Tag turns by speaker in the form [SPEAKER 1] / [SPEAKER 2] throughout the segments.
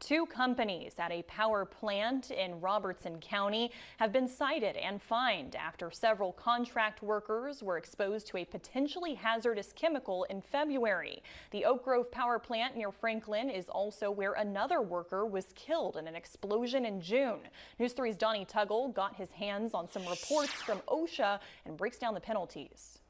[SPEAKER 1] Two companies at a power plant in Robertson County have been cited and fined after several contract workers were exposed to a potentially hazardous chemical in February. The Oak Grove power plant near Franklin is also where another worker was killed in an explosion in June. News 3's Donnie Tuggle got his hands on some reports from OSHA and breaks down the penalties.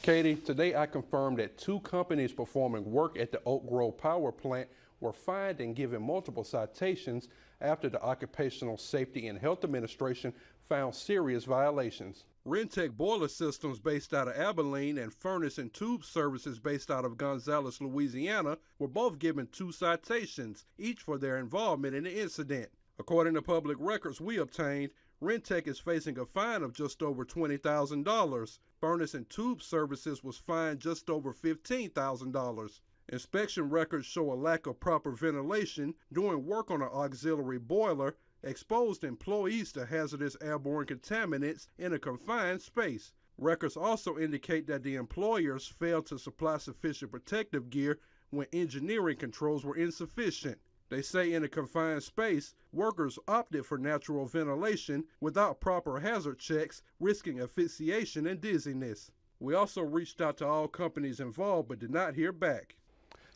[SPEAKER 2] Katie, today I confirmed that two companies performing work at the Oak Grove power plant were fined and given multiple citations after the Occupational Safety and Health Administration found serious violations. Rentech Boiler Systems based out of Abilene and Furnace and Tube Services based out of Gonzalez, Louisiana were both given 2 citations, each for their involvement in the incident. According to public records we obtained, Rentech is facing a fine of just over $20,000. Furnace and Tube Services was fined just over $15,000. Inspection records show a lack of proper ventilation during work on an auxiliary boiler, exposed employees to hazardous airborne contaminants in a confined space. Records also indicate that the employers failed to supply sufficient protective gear when engineering controls were insufficient. They say in a confined space, workers opted for natural ventilation without proper hazard checks, risking asphyxiation and dizziness. We also reached out to all companies involved but did not hear back.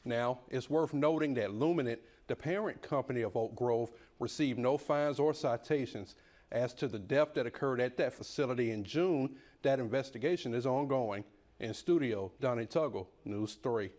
[SPEAKER 2] Now, it's worth noting that Luminant, the parent company of Oak Grove, received no fines or citations. As to the death that occurred at that facility in June, that investigation is ongoing. In studio, Donnie Tuggle, News 3.